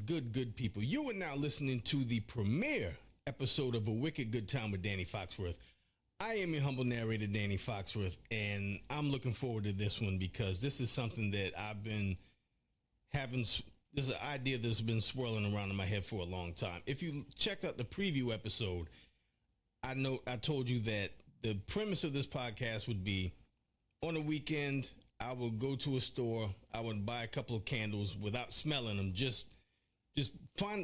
good people? You are now listening to the premiere episode of A Wicked Good Time with Danny Foxworth. I am your humble narrator, Danny Foxworth, and I'm looking forward to this one because this is something that I've been having. This is an idea that's been swirling around in my head for a long time. If you checked out the preview episode, I told you that the premise of this podcast would be on a weekend, I would go to a store, I would buy a couple of candles without smelling them, just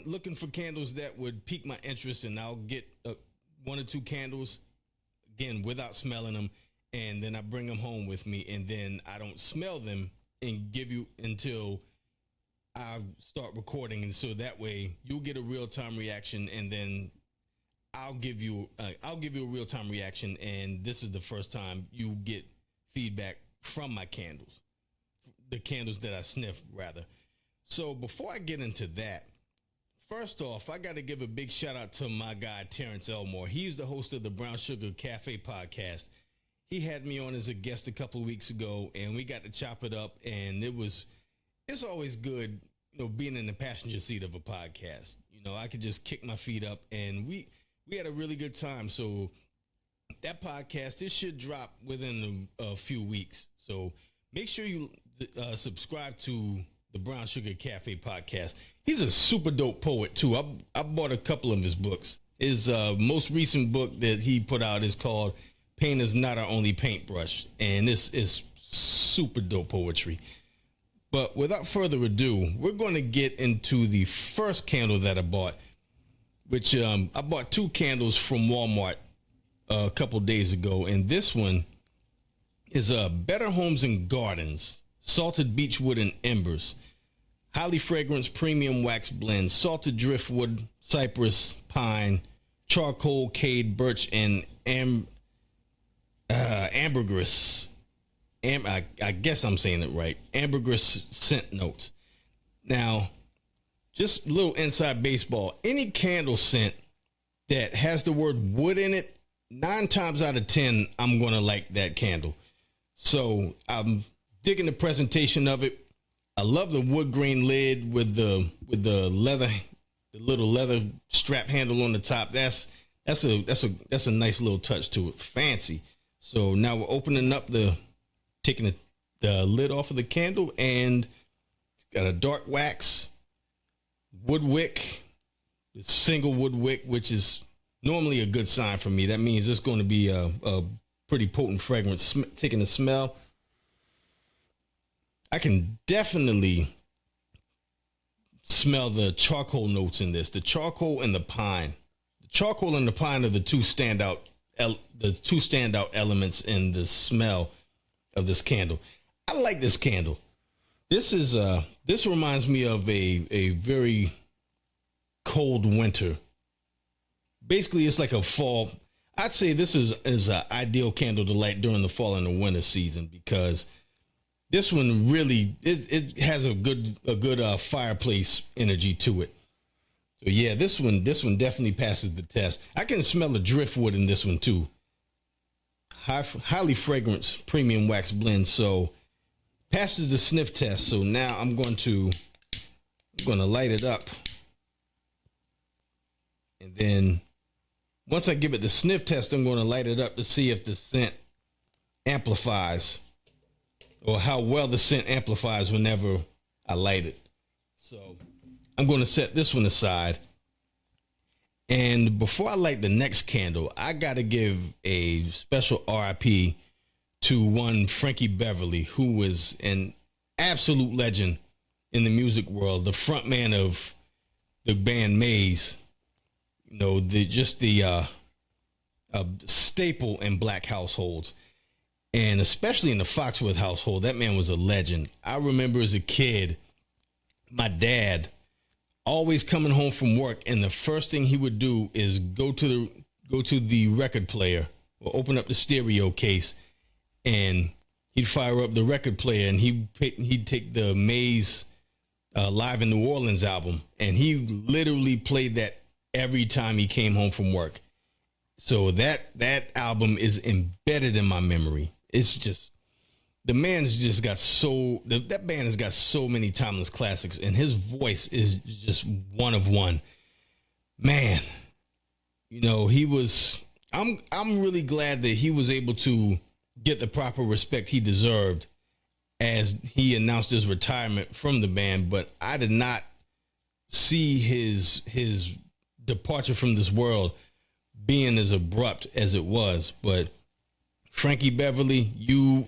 looking for candles that would pique my interest, and I'll get one or two candles, again, without smelling them, and then I bring them home with me, and then I don't smell them and give you until I start recording, and so that way you'll get a real-time reaction, and then I'll give you a real-time reaction, and this is the first time you get feedback from my candles, the candles that I sniff, rather. So before I get into that, first off, I got to give a big shout out to my guy, Terrence Elmore. He's the host of the Brown Sugar Cafe podcast. He had me on as a guest a couple of weeks ago, and we got to chop it up, and it's always good, being in the passenger seat of a podcast. I could just kick my feet up, and we had a really good time. So that podcast, it should drop within a few weeks. So make sure you subscribe to the Brown Sugar Cafe podcast. He's a super dope poet too. I bought a couple of his books. His most recent book that he put out is called Paint is Not Our Only Paintbrush. And this is super dope poetry. But without further ado, we're going to get into the first candle that I bought, which I bought two candles from Walmart a couple days ago. And this one is Better Homes and Gardens, Salted Beechwood and Embers. Highly fragrance premium wax blend, salted driftwood, cypress, pine, charcoal, cade, birch, and ambergris. I guess I'm saying it right. Ambergris scent notes. Now, just a little inside baseball. Any candle scent that has the word wood in it, 9 times out of 10, I'm going to like that candle. So I'm digging the presentation of it. I love the wood grain lid with the leather, the little leather strap handle on the top. That's a nice little touch to it. Fancy. So now we're opening up taking the lid off of the candle, and it's got a dark wax wood wick, single wood wick, which is normally a good sign for me. That means it's going to be a pretty potent fragrance. Taking the smell, I can definitely smell the charcoal notes in this. The charcoal and the pine. The charcoal and the pine are the two standout elements in the smell of this candle. I like this candle. This reminds me of a very cold winter. Basically, it's like a fall. I'd say this is an ideal candle to light during the fall and the winter season, because this one really it has a good fireplace energy to it. So yeah, this one definitely passes the test. I can smell the driftwood in this one too. Highly fragrance premium wax blend. So passes the sniff test. So now I'm going to light it up, and then once I give it the sniff test, I'm going to light it up to see if the scent amplifies, or how well the scent amplifies whenever I light it. So I'm going to set this one aside. And before I light the next candle, I got to give a special RIP to one Frankie Beverly, who was an absolute legend in the music world, the frontman of the band Maze. The staple in black households, and especially in the Foxworth household. That man was a legend. I remember as a kid, my dad always coming home from work, and the first thing he would do is go to the record player, or open up the stereo case, and he'd fire up the record player, and he'd take the Maze Live in New Orleans album, and he literally played that every time he came home from work. So that album is embedded in my memory. It's just the man's just got that band has got so many timeless classics, and his voice is just one of one. Man, you know, I'm really glad that he was able to get the proper respect he deserved as he announced his retirement from the band, but I did not see his departure from this world being as abrupt as it was. But Frankie Beverly, you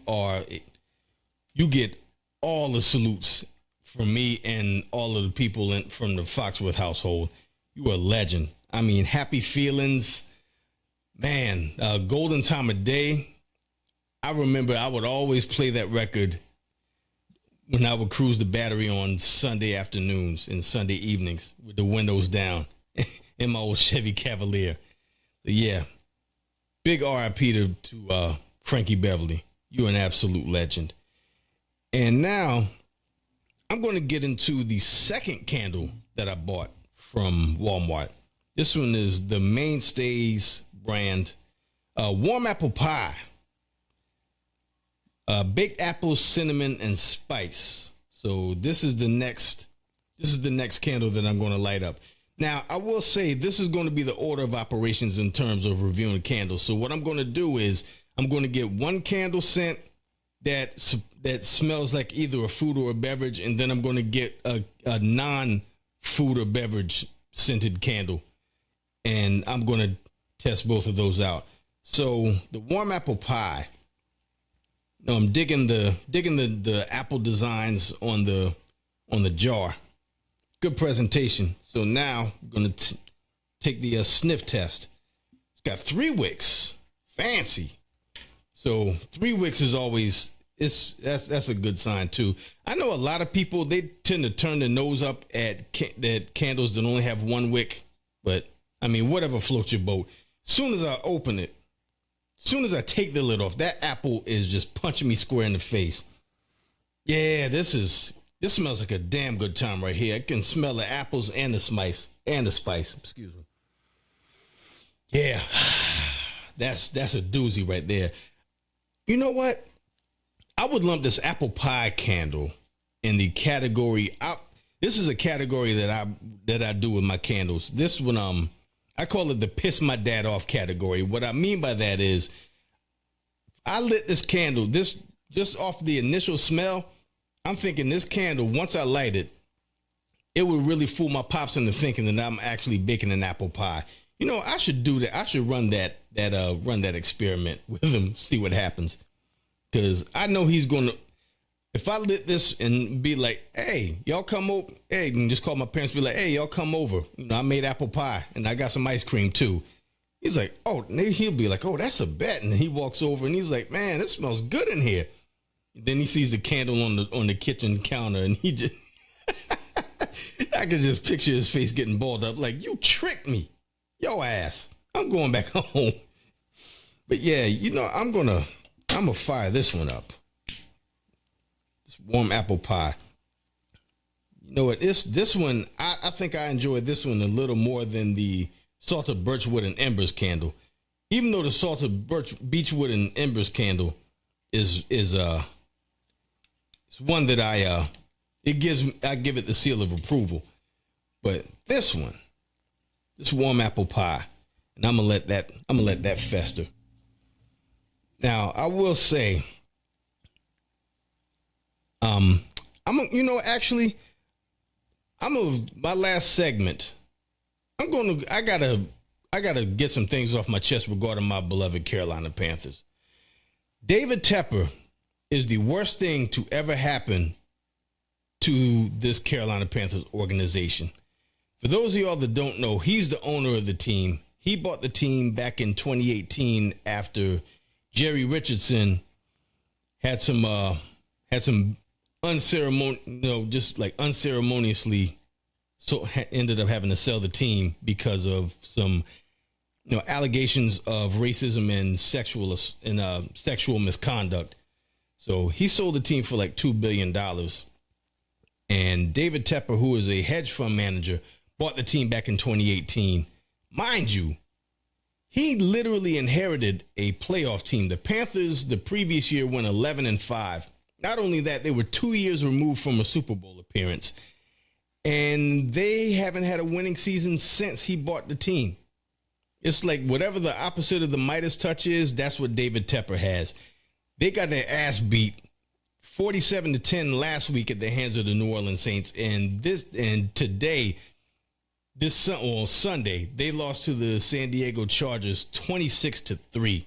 get all the salutes from me and all of the people from the Foxworth household. You are a legend. I mean, Happy Feelings, man, Golden Time of Day. I remember I would always play that record when I would cruise the Battery on Sunday afternoons and Sunday evenings with the windows down in my old Chevy Cavalier. But yeah, big RIP to Frankie Beverly. You're an absolute legend. And now I'm going to get into the second candle that I bought from Walmart. This one is the Mainstays brand, Warm Apple Pie. Baked apple, cinnamon, and spice. So this is the next candle that I'm going to light up. Now, I will say this is going to be the order of operations in terms of reviewing candles. So what I'm going to do is I'm going to get one candle scent that smells like either a food or a beverage, and then I'm going to get a non-food or beverage scented candle, and I'm going to test both of those out. So the Warm Apple Pie. I'm digging the apple designs on the jar. Good presentation. So now I'm gonna take the sniff test. It's got 3 wicks. Fancy. So 3 wicks is always that's a good sign too. I know a lot of people, they tend to turn their nose up at candles that only have 1 wick, but I mean, whatever floats your boat. Soon as I open it, soon as I take the lid off, that apple is just punching me square in the face. Yeah, this smells like a damn good time right here. I can smell the apples and the spice. Excuse me. Yeah, that's a doozy right there. You know what? I would lump this apple pie candle in the category. This is a category that I do with my candles. This one, I call it the piss my dad off category. What I mean by that is I lit this candle, this just off the initial smell. I'm thinking this candle, once I light it, it would really fool my pops into thinking that I'm actually baking an apple pie. You know, I should do that. I should run that experiment with him, see what happens. Because I know he's going to, if I lit this and be like, hey, y'all come over. Hey, and just call my parents, be like, hey, y'all come over. You know, I made apple pie and I got some ice cream too. He's like, oh, he'll be like, oh, that's a bet. And he walks over and he's like, man, it smells good in here. Then he sees the candle on the kitchen counter and he just, I can just picture his face getting balled up like, you tricked me, yo ass. I'm going back home. But yeah, you know, I'm gonna fire this one up. This Warm Apple Pie. You know what? This one, I think I enjoyed this one a little more than the Salted Birchwood and Embers candle. Even though the Salted Beechwood and Embers candle is it's one that I give it the seal of approval. But this one, this Warm Apple Pie, and I'm gonna let that fester. Now, I will say, my last segment, I gotta get some things off my chest regarding my beloved Carolina Panthers. David Tepper is the worst thing to ever happen to this Carolina Panthers organization. For those of y'all that don't know, he's the owner of the team. He bought the team back in 2018 after Jerry Richardson had some unceremoniously ended up having to sell the team because of some allegations of racism and sexual misconduct. So he sold the team for like $2 billion. And David Tepper, who is a hedge fund manager, bought the team back in 2018. Mind you, He literally inherited a playoff team. The Panthers the previous year went 11-5. Not only that, they were 2 years removed from a Super Bowl appearance. And they haven't had a winning season since he bought the team. It's like whatever the opposite of the Midas touch is, that's what David Tepper has. They got their ass beat 47-10 last week at the hands of the New Orleans Saints. And today, Sunday, they lost to the San Diego Chargers 26-3.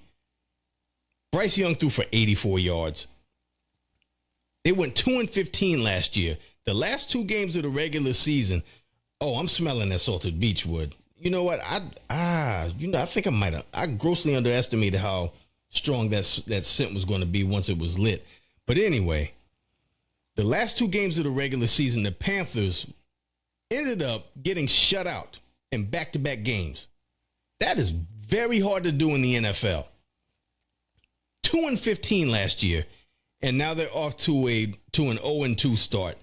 Bryce Young threw for 84 yards. They went 2-15 last year. The last two games of the regular season. Oh, I'm smelling that Salted Beechwood. You know what? I think I grossly underestimated how strong that scent was going to be once it was lit. But anyway, the last two games of the regular season, the Panthers ended up getting shut out in back-to-back games. That is very hard to do in the NFL. 2-15 last year, and now they're off to an 0-2 start.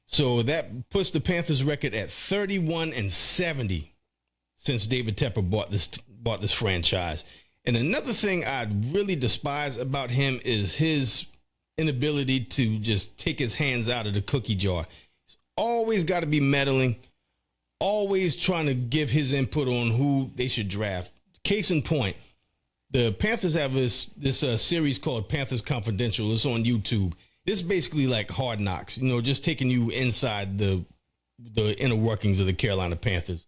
So that puts the Panthers record at 31-70 since David Tepper bought this franchise. And another thing I really despise about him is his inability to just take his hands out of the cookie jar. He's always got to be meddling, always trying to give his input on who they should draft. Case in point, the Panthers have this series called Panthers Confidential. It's on YouTube. This is basically like Hard Knocks, just taking you inside the inner workings of the Carolina Panthers.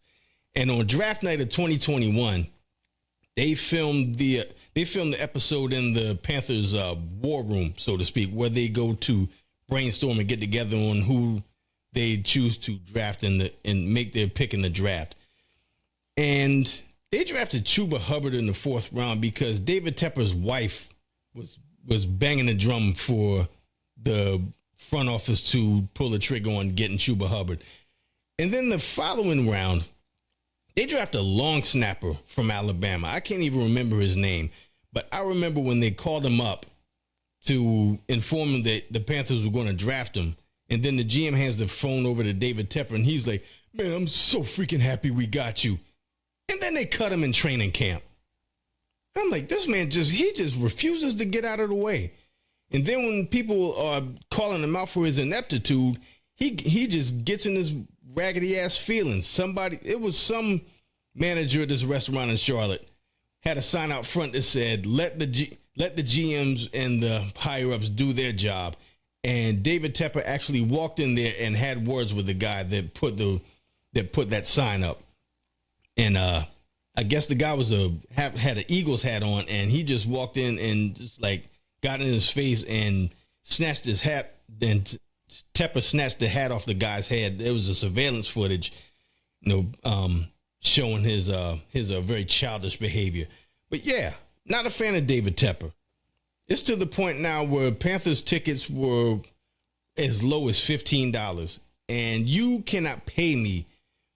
And on draft night of 2021, they filmed the episode in the Panthers war room, so to speak, where they go to brainstorm and get together on who they choose to draft and make their pick in the draft. And they drafted Chuba Hubbard in the 4th round because David Tepper's wife was banging the drum for the front office to pull the trigger on getting Chuba Hubbard. And then the following round, they drafted a long snapper from Alabama. I can't even remember his name, but I remember when they called him up to inform him that the Panthers were going to draft him. And then the GM hands the phone over to David Tepper, and he's like, "Man, I'm so freaking happy we got you." And then they cut him in training camp. I'm like, this man just refuses to get out of the way. And then when people are calling him out for his ineptitude, he just gets in his raggedy ass feelings. It was some manager at this restaurant in Charlotte had a sign out front that said, let the GMs and the higher ups do their job. And David Tepper actually walked in there and had words with the guy that put that sign up. And I guess the guy had an Eagles hat on, and he just walked in and just like got in his face and snatched his hat. Then Tepper snatched the hat off the guy's head. There was a surveillance footage, showing his very childish behavior. But yeah, not a fan of David Tepper. It's to the point now where Panthers tickets were as low as $15, and you cannot pay me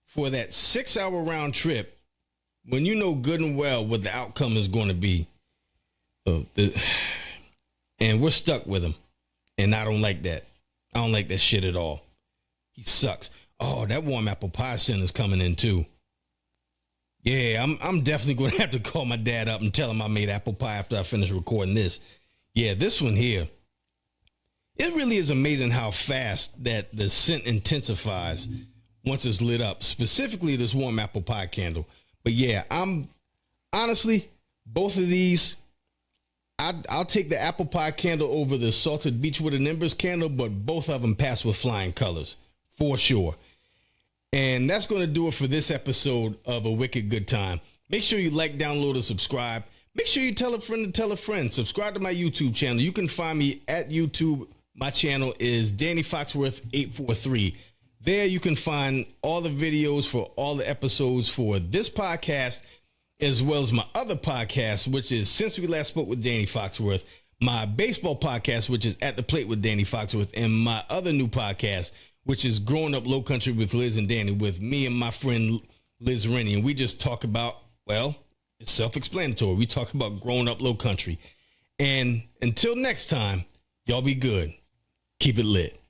for that 6-hour round trip when you know good and well what the outcome is going to be. And we're stuck with him, and I don't like that. I don't like that shit at all. He sucks. Oh, that warm apple pie center's coming in too. Yeah, I'm definitely going to have to call my dad up and tell him I made apple pie after I finish recording this. Yeah, this one here. It really is amazing how fast that the scent intensifies once it's lit up, specifically this warm apple pie candle. But yeah, I'm honestly, both of these, I'll take the apple pie candle over the Salted Beechwood and Embers candle, but both of them pass with flying colors, for sure. And that's going to do it for this episode of A Wicked Good Time. Make sure you like, download, and subscribe. Make sure you tell a friend to tell a friend. Subscribe to my YouTube channel. You can find me at YouTube. My channel is Danny Foxworth 843. There you can find all the videos for all the episodes for this podcast, as well as my other podcast, which is Since We Last Spoke with Danny Foxworth, my baseball podcast, which is At the Plate with Danny Foxworth, and my other new podcast, which is Growing Up Low Country with Liz and Danny, with me and my friend Liz Rennie. And we just talk about, well, it's self-explanatory. We talk about growing up low country. And until next time, y'all be good. Keep it lit.